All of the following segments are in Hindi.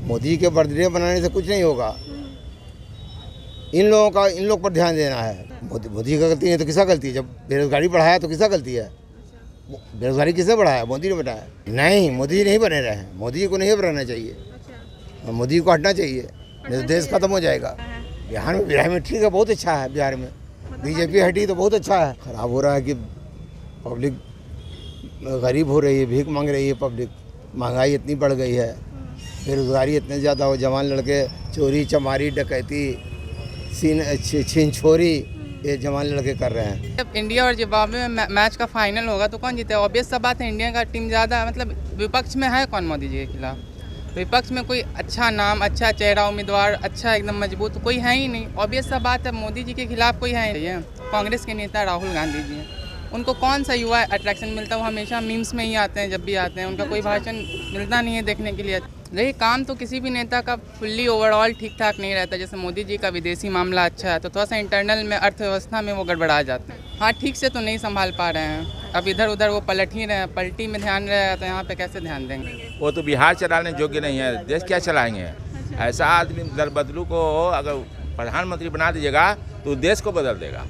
मोदी के बर्थडे बनाने से कुछ नहीं होगा। इन लोग पर ध्यान देना है। मोदी का गलती नहीं तो किसका गलती है? जब बेरोजगारी बढ़ाया तो किसका गलती है? बेरोजगारी किसने बढ़ाया? मोदी ने बढ़ाया। नहीं, मोदी जी नहीं बने रहे हैं। मोदी जी को नहीं रहना चाहिए, मोदी को हटना चाहिए, नहीं तो देश खत्म हो जाएगा। बिहार में ठीक है, बहुत अच्छा है। बिहार में बीजेपी हटी तो बहुत अच्छा है। खराब हो रहा है कि पब्लिक गरीब हो रही है, भीख मांग रही है पब्लिक। महंगाई इतनी बढ़ गई है, बेरोजगारी इतने ज़्यादा हो, जवान लड़के चोरी चमारी डकैती छीन छोरी ये जवान लड़के कर रहे हैं। जब इंडिया और जिम्बाब्वे में मैच का फाइनल होगा तो कौन जीतेगा? ऑब्वियस सा बात है, इंडिया का टीम ज़्यादा, मतलब विपक्ष में है कौन मोदी जी के खिलाफ? विपक्ष में कोई अच्छा नाम, अच्छा चेहरा, उम्मीदवार अच्छा एकदम मजबूत कोई है ही नहीं। ऑब्वियस सा बात है, मोदी जी के खिलाफ कोई है नहीं है। कांग्रेस के नेता राहुल गांधी जी हैं, उनको कौन सा युवा अट्रैक्शन मिलता है? वो हमेशा मीम्स में ही आते हैं, जब भी आते हैं उनका कोई भाषण मिलता नहीं है देखने के लिए। देखिए, काम तो किसी भी नेता का फुल्ली ओवरऑल ठीक ठाक नहीं रहता। जैसे मोदी जी का विदेशी मामला अच्छा है तो थोड़ा सा इंटरनल में अर्थव्यवस्था में वो गड़बड़ा जाते हैं। हाँ, ठीक से तो नहीं संभाल पा रहे हैं। अब इधर उधर वो पलट ही रहे हैं, पलटी में ध्यान रहे तो यहाँ पे कैसे ध्यान देंगे? वो तो बिहार चलाने योग्य नहीं है, देश क्या चलाएंगे? ऐसा आदमी दल बदलू को अगर प्रधानमंत्री बना दीजिएगा तो देश को बदल देगा।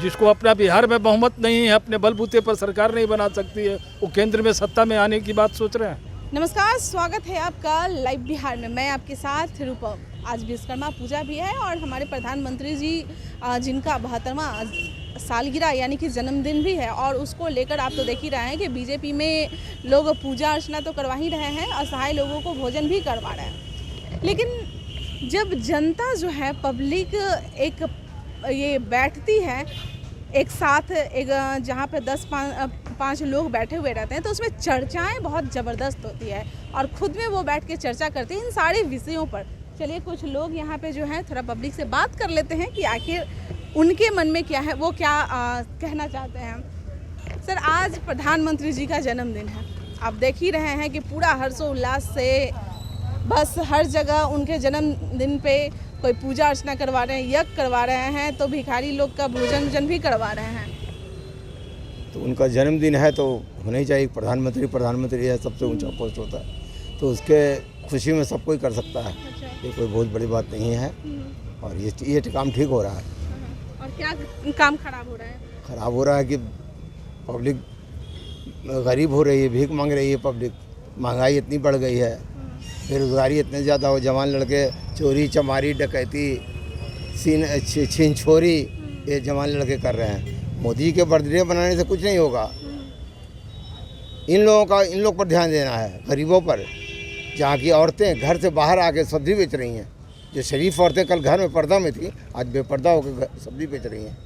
जिसको अपना बिहार में बहुमत नहीं है, अपने बलबूते पर सरकार नहीं बना सकती है, वो केंद्र में सत्ता में आने की बात सोच रहे हैं। नमस्कार, स्वागत है आपका लाइव बिहार में। मैं आपके साथ रूपम। आज विश्वकर्मा पूजा भी है और हमारे प्रधानमंत्री जी जिनका 72वां सालगिरह यानी कि जन्मदिन भी है, और उसको लेकर आप तो देख ही रहे हैं कि बीजेपी में लोग पूजा अर्चना तो करवा ही रहे हैं, असहाय लोगों को भोजन भी करवा रहे हैं। लेकिन जब जनता जो है, पब्लिक एक ये बैठती है एक साथ, एक जहाँ पे 10-5 लोग बैठे हुए रहते हैं, तो उसमें चर्चाएं बहुत ज़बरदस्त होती है और ख़ुद में वो बैठ के चर्चा करते हैं इन सारे विषयों पर। चलिए, कुछ लोग यहाँ पे जो है थोड़ा पब्लिक से बात कर लेते हैं कि आखिर उनके मन में क्या है, वो क्या कहना चाहते हैं। सर, आज प्रधानमंत्री जी का जन्मदिन है, आप देख ही रहे हैं कि पूरा हर्षोल्लास से बस हर जगह उनके जन्मदिन पे कोई पूजा अर्चना करवा रहे हैं, यज्ञ करवा रहे हैं, तो भिखारी लोग का भोजन भी करवा रहे हैं। तो उनका जन्मदिन है तो होना ही चाहिए। प्रधानमंत्री है, सबसे ऊंचा पोस्ट होता है, तो उसके खुशी में सब कोई कर सकता है। ये कोई बहुत बड़ी बात नहीं है और ये काम ठीक हो रहा है। और क्या काम खराब हो रहा है? खराब हो रहा है कि पब्लिक गरीब हो रही है, भीख मांग रही है पब्लिक। महंगाई इतनी बढ़ गई है, बेरोजगारी इतने ज़्यादा हो, जवान लड़के चोरी चमारी डकैती छीन छोरी ये जवान लड़के कर रहे हैं। मोदी के बर्थडे बनाने से कुछ नहीं होगा। इन लोग पर ध्यान देना है, गरीबों पर। जहाँ की औरतें घर से बाहर आके सब्जी बेच रही हैं, जो शरीफ औरतें कल घर में पर्दा में थी, आज बेपर्दा होकर सब्जी बेच रही हैं,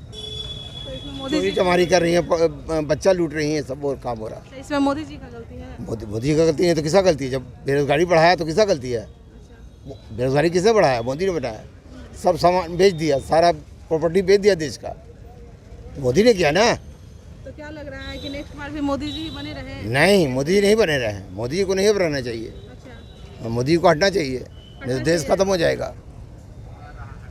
चोरी चमारी कर रही हैं, बच्चा लूट रही हैं, सब वो काम हो रहा है। इसमें मोदी जी का गलती है? मोदी का गलती नहीं तो किसका गलती है? जब बेरोजगारी बढ़ाया तो किसका गलती है? बेरोजगारी किसने बढ़ाया? मोदी ने बढ़ाया। सब सामान बेच दिया, सारा प्रॉपर्टी बेच दिया देश का, मोदी ने किया ना। तो क्या लग रहा है कि नेक्स्ट बार भी मोदी जी बने रहे? नहीं, मोदी जी नहीं बने रहे हैं। मोदी जी को नहीं रहना चाहिए, मोदी को हटना चाहिए, नहीं तो देश खत्म हो जाएगा।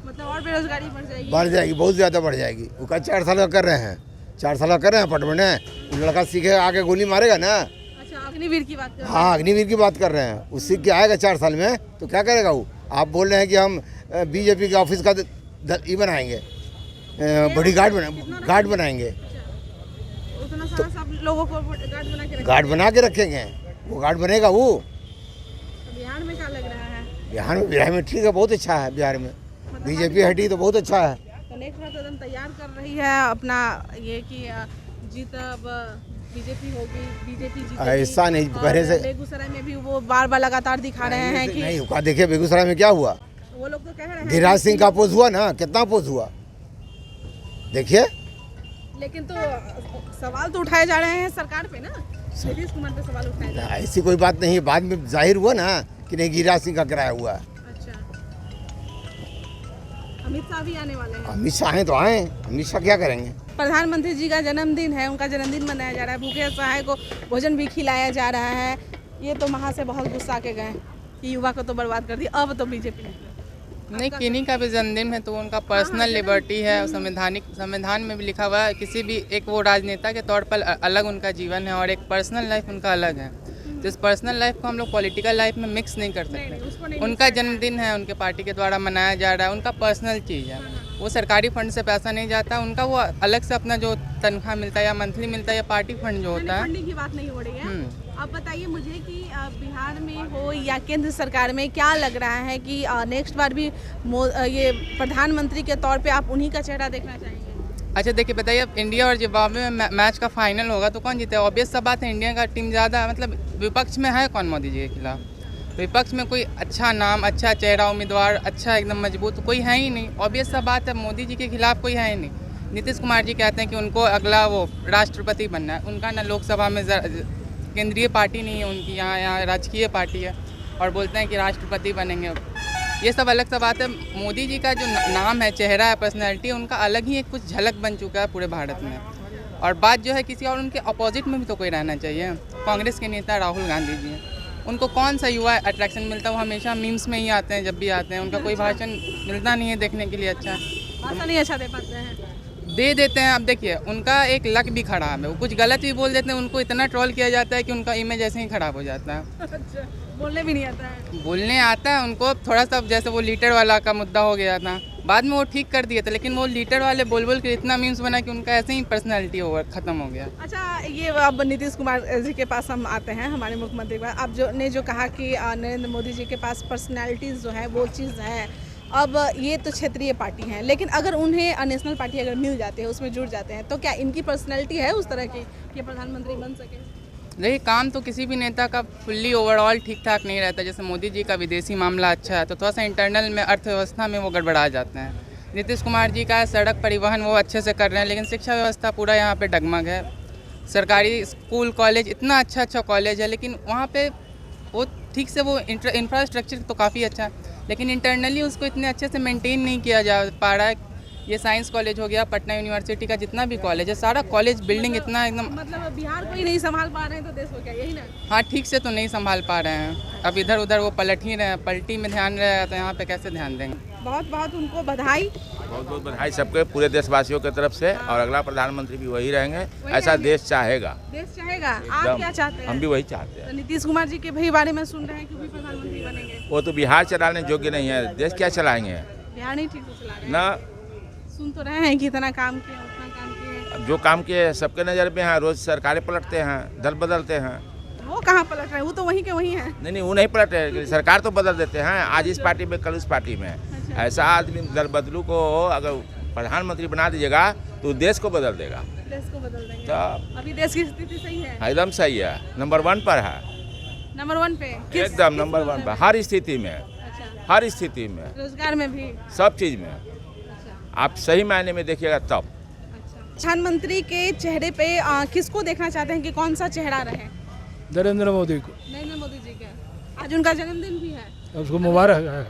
मतलब और बेरोजगारी बढ़ जाएगी, बहुत ज़्यादा बढ़ जाएगी। वो का 4 साल का कर रहे हैं, 4 साल का कर रहे हैं पटवने। लड़का सीखेगा आगे गोली मारेगा ना। अच्छा, अग्निवीर की बात कर रहे हैं? हाँ, अग्निवीर की बात कर रहे हैं। उस सीख के आएगा 4 साल में तो क्या करेगा वो? आप बोल रहे हैं कि हम बीजेपी के ऑफिस का ये बनाएंगे, गार्ड बनाएंगे। उतना सारा सब लोगों को गार्ड बना के रखेंगे, वो गार्ड बनेगा वो। बिहार में क्या लग रहा है? बिहार में ठीक है, बहुत अच्छा है। बिहार में बीजेपी हटी तो बहुत अच्छा है। तो नेक्स्ट बार तो एकदम तैयार कर रही है अपना ये कि जीत अब बीजेपी होगी, बीजेपी जीतेगी। ऐसा नहीं कहने से। बेगूसराय में भी वो बार लगातार दिखा रहे हैं कि नहीं हुआ। देखिए बेगूसराय में क्या हुआ, वो लोग तो कह रहे हैं गिरिराज सिंह का अपोज हुआ ना, कितना अपोज हुआ देखिए। लेकिन तो सवाल तो उठाए जा रहे हैं सरकार पे ना, नीतीश कुमार पे सवाल उठाए जा रहे हैं। ऐसी कोई बात नहीं, बाद में जाहिर हुआ ना कि नहीं गिरिराज सिंह का कराया हुआ है। अच्छा, अमित शाह भी आने वाले हैं। अमित शाह हैं तो आए, अमित शाह क्या करेंगे? प्रधानमंत्री जी का जन्मदिन है, उनका जन्मदिन मनाया जा रहा है, भूखे असहाय को भोजन भी खिलाया जा रहा है। ये तो वहाँ से बहुत गुस्सा के गए कि युवा को तो बर्बाद कर दिया, अब तो बीजेपी नहीं, किन्हीं का भी जन्मदिन है तो उनका पर्सनल लिबर्टी है। संविधान में भी लिखा हुआ है, किसी भी एक वो राजनेता के तौर पर अलग उनका जीवन है और एक पर्सनल लाइफ उनका अलग है। तो इस पर्सनल लाइफ को हम लोग पॉलिटिकल लाइफ में मिक्स नहीं कर सकते। को नहीं उनका जन्मदिन है, उनके पार्टी के द्वारा मनाया जा रहा है, उनका पर्सनल चीज़ है। वो सरकारी फंड से पैसा नहीं जाता, उनका वो अलग से अपना जो तनख्वाह मिलता है या मंथली मिलता है या पार्टी फंड जो होता है। फंडिंग की बात नहीं हो रही है। अब बताइए मुझे कि बिहार में हो या केंद्र सरकार में क्या लग रहा है कि नेक्स्ट बार भी ये प्रधानमंत्री के तौर पे आप उन्हीं का चेहरा देखना चाहेंगे? अच्छा देखिए, बताइए अब इंडिया और जिम्बाब्वे में मैच का फाइनल होगा तो कौन जीतेगा? ऑब्वियस सा बात है, इंडिया का टीम ज़्यादा, मतलब विपक्ष में है कौन मोदी जी के खिलाफ? विपक्ष में कोई अच्छा नाम, अच्छा चेहरा, उम्मीदवार अच्छा एकदम मजबूत कोई है ही नहीं। ऑब्वियस सा बात है, मोदी जी के खिलाफ कोई है ही नहीं। नीतीश कुमार जी कहते हैं कि उनको अगला वो राष्ट्रपति बनना है, उनका ना लोकसभा में केंद्रीय पार्टी नहीं है उनकी, यहाँ राजकीय पार्टी है, और बोलते हैं कि राष्ट्रपति बनेंगे। ये सब अलग सा बात है। मोदी जी का जो नाम है, चेहरा है, पर्सनैलिटी, उनका अलग ही एक कुछ झलक बन चुका है पूरे भारत में। और बात जो है किसी और उनके अपोजिट में भी तो कोई रहना चाहिए। कांग्रेस के नेता राहुल गांधी जी हैं, उनको कौन सा युवा अट्रैक्शन मिलता है? वो हमेशा मीम्स में ही आते हैं, जब भी आते हैं उनका कोई भाषण मिलता नहीं है देखने के लिए अच्छा। भाषण नहीं अच्छा दे पाते हैं, दे देते हैं। अब देखिए उनका एक लक भी खराब है, वो कुछ गलत भी बोल देते हैं, उनको इतना ट्रोल किया जाता है कि उनका इमेज ऐसे ही खराब हो जाता है। अच्छा, बोलने भी नहीं आता है? बोलने आता है उनको थोड़ा सा, जैसे वो लीटर वाला का मुद्दा हो गया था, बाद में वो ठीक कर दिए थे, लेकिन वो लीटर वाले बोल बोल के इतना मीम्स बना कि उनका ऐसे ही पर्सनैलिटी खत्म हो गया। अच्छा, ये अब नीतीश कुमार जी के पास हम आते हैं, हमारे मुख्यमंत्री के पास। आप जो कहा कि नरेंद्र मोदी जी के पास पर्सनैलिटीज़ जो है वो चीज़ है। अब ये तो क्षेत्रीय पार्टी हैं, लेकिन अगर उन्हें नेशनल पार्टी अगर मिल जाती है, उसमें जुड़ जाते हैं, तो क्या इनकी पर्सनैलिटी है उस तरह की कि प्रधानमंत्री बन सके? देखिए काम तो किसी भी नेता का फुल्ली ओवरऑल ठीक ठाक नहीं रहता। जैसे मोदी जी का विदेशी मामला अच्छा है तो थोड़ा सा इंटरनल में अर्थव्यवस्था में वो गड़बड़ा जाते हैं। नीतीश कुमार जी का सड़क परिवहन वो अच्छे से कर रहे हैं, लेकिन शिक्षा व्यवस्था पूरा यहाँ पे डगमग है। सरकारी स्कूल कॉलेज, इतना अच्छा कॉलेज है, लेकिन वहाँ पे वो ठीक से वो इंफ्रास्ट्रक्चर तो काफ़ी अच्छा है, लेकिन इंटरनली उसको इतने अच्छे से मेंटेन नहीं किया जा पा रहा है। ये साइंस कॉलेज हो गया, पटना यूनिवर्सिटी का जितना भी कॉलेज है, सारा कॉलेज बिल्डिंग इतना एकदम, मतलब बिहार को ही नहीं संभाल पा रहे हैं तो देश को क्या, यही ना? हाँ ठीक से तो नहीं संभाल पा रहे हैं। अब इधर उधर वो पलट ही रहे हैं, पलटी में ध्यान रहे तो यहाँ पे कैसे ध्यान देंगे? बहुत बहुत उनको बधाई। बहुत बहुत बधाई सबके, पूरे देशवासियों की तरफ से। और अगला प्रधानमंत्री भी वही रहेंगे, ऐसा देश चाहेगा। देश चाहेगा। आप क्या चाहते हैं? हम भी वही चाहते हैं। तो नीतीश कुमार जी के भी बारे में सुन रहे हैं कि वो भी प्रधानमंत्री बनेंगे। वो तो बिहार चलाने योग्य नहीं है, देश क्या चलाएंगे? बिहार नहीं ठीक से चला रहे हैं। ना सुन तो रहे हैं कि इतना काम किया, उतना काम किया। अब जो काम किए सबके नज़र में है, रोज सरकारें पलटते हैं, दल बदलते हैं। वो कहाँ पलट रहे हैं? वो तो वहीं के वहीं हैं। नहीं वो नहीं पलटे, सरकार तो बदल देते हैं, आज इस पार्टी में कल उस पार्टी में। ऐसा आदमी दल बदलू को अगर प्रधानमंत्री बना दीजिएगा तो देश को बदल देगा। देश को बदल देंगे। तो अभी देश की स्थिति सही है? एकदम सही है, नंबर 1 पर है, नंबर 1 पे? एकदम नंबर 1 पर, हर स्थिति में, अच्छा, हर स्थिति में, रोजगार में भी, सब चीज़ में। आप सही मायने में देखिएगा तब। प्रधानमंत्री के चेहरे पे किसको देखना चाहते हैं कि कौन सा चेहरा रहे? नरेंद्र मोदी को। नरेंद्र मोदी जी का आज उनका जन्मदिन भी है। उसको मुबारक है,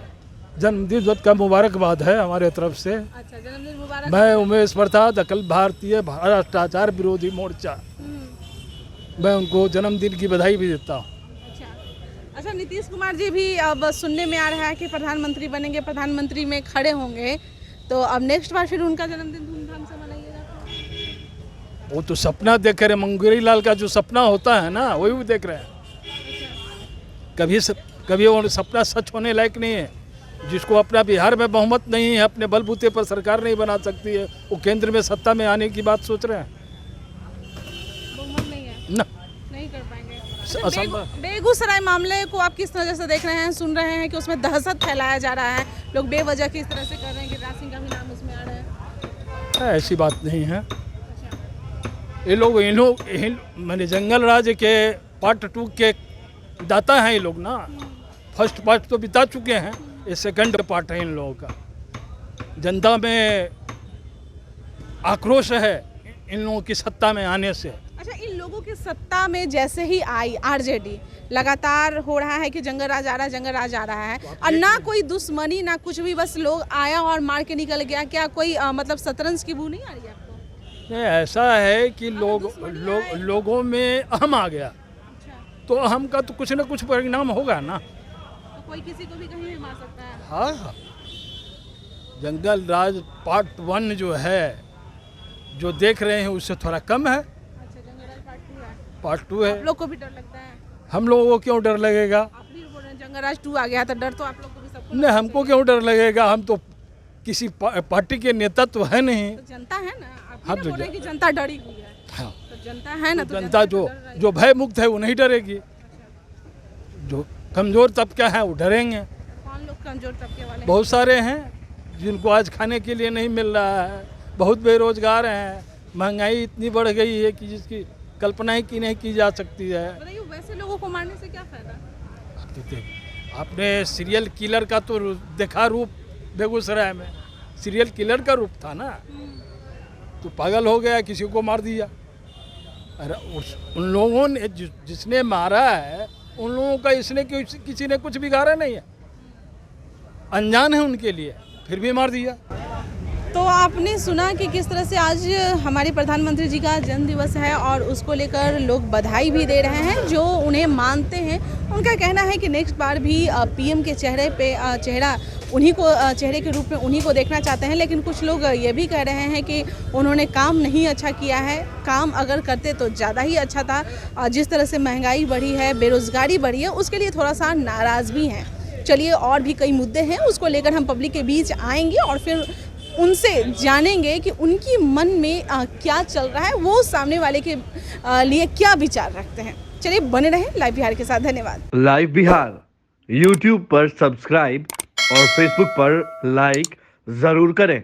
जन्मदिन का मुबारकबाद है हमारे तरफ से। अच्छा, जन्मदिन मुबारक। मैं उमेश प्रसाद, अखिल भारतीय भ्रष्टाचार विरोधी मोर्चा, मैं उनको जन्मदिन की बधाई भी देता हूँ। अच्छा, नीतीश कुमार जी भी अब सुनने में आ रहा है कि प्रधानमंत्री बनेंगे, प्रधानमंत्री में खड़े होंगे, तो अब नेक्स्ट बार फिर उनका जन्मदिन धूमधाम से मनाइएगा? वो तो सपना देख रहे, मंगेरी लाल का जो सपना होता है ना वही वो देख रहे हैं। कभी वो सपना सच होने लायक नहीं है। जिसको अपना बिहार में बहुमत नहीं है, अपने बलबूते पर सरकार नहीं बना सकती है, वो केंद्र में सत्ता में आने की बात सोच रहे हैं। बहुमत नहीं है ना, नहीं कर पाएंगे। असंभव। बेगूसराय मामले को आप किस तरह से देख रहे हैं? सुन रहे हैं कि उसमें दहशत फैलाया जा रहा है, लोग बेवजह किस तरह से कर रहे हैं, गिरिराज सिंह का भी नाम उसमें आ रहा है। ऐसी बात नहीं है। ये लोग मैंने जंगल राज के पार्ट 2 के दाता हैं ये लोग ना। फर्स्ट पार्ट तो बिता चुके हैं, ये सेकंड पार्ट है इन लोगों का। जनता में आक्रोश है इन लोगों की सत्ता में आने से। अच्छा, इन लोगों की सत्ता में जैसे ही आई आरजेडी, लगातार हो रहा है कि जंगल राज आ रहा है, जंगल राज आ रहा है, और ना कोई दुश्मनी ना कुछ भी, बस लोग आया और मार के निकल गया। क्या कोई मतलब शतरंज की बू नहीं आ रही है आपको? नहीं, ऐसा है कि लोगों में अहम आ गया, तो अहम का तो कुछ ना कुछ परिणाम होगा ना। तो कोई किसी को भी कहीं भी मार सकता है। हाँ, जंगल राज पार्ट 1 जो है, जो देख रहे हैं उससे थोड़ा कम है। अच्छा, जंगल राज पार्ट 2 है। पार्ट 2 है। आप लोग को भी डर लगता है? हम लोगों को क्यों डर लगेगा? आप भी बोल रहे हैं जंगलराज 2 आ गया था, डर तो आप लोग को भी सबको नहीं, हमको क्यों डर लगेगा, हम तो किसी पार्टी के नेतृत्व है नहीं। तो जनता है ना, आप हाँ, ही तो बोल रहे हैं कि जनता डरी हुई है। हाँ, तो जनता है ना, तो जनता जो भय मुक्त है वो नहीं डरेगी, जो कमज़ोर तबका है वो डरेंगे। कौन लोग कमजोर तबके वाले हैं? बहुत सारे हैं जिनको आज खाने के लिए नहीं मिल रहा है, बहुत बेरोजगार हैं, महंगाई इतनी बढ़ गई है कि जिसकी कल्पना ही की नहीं की जा सकती है। बताइए, वैसे लोगों को मारने से क्या फायदा? आपने सीरियल किलर का तो देखा रूप, बेगूसराय में सीरियल किलर का रूप था ना, तो पागल हो गया, किसी को मार दिया। अरे उन लोगों ने जिसने मारा है उन लोगों का इसने किसी ने कुछ बिगाड़ा नहीं है, अनजान है उनके लिए, फिर भी मार दिया। तो आपने सुना कि किस तरह से आज हमारे प्रधानमंत्री जी का जन्मदिवस है और उसको लेकर लोग बधाई भी दे रहे हैं, जो उन्हें मानते हैं। उनका कहना है कि नेक्स्ट बार भी पीएम के चेहरे पे चेहरा उन्हीं को चेहरे के रूप में उन्हीं को देखना चाहते हैं। लेकिन कुछ लोग ये भी कह रहे हैं कि उन्होंने काम नहीं अच्छा किया है, काम अगर करते तो ज़्यादा ही अच्छा था। जिस तरह से महंगाई बढ़ी है, बेरोज़गारी बढ़ी है, उसके लिए थोड़ा सा नाराज़ भी हैं। चलिए, और भी कई मुद्दे हैं, उसको लेकर हम पब्लिक के बीच आएंगे और फिर उनसे जानेंगे कि उनकी मन में क्या चल रहा है, वो सामने वाले के लिए क्या विचार रखते हैं। चलिए, बने रहें लाइव बिहार के साथ। धन्यवाद। लाइव बिहार यूट्यूब पर सब्सक्राइब और फेसबुक पर लाइक ज़रूर करें।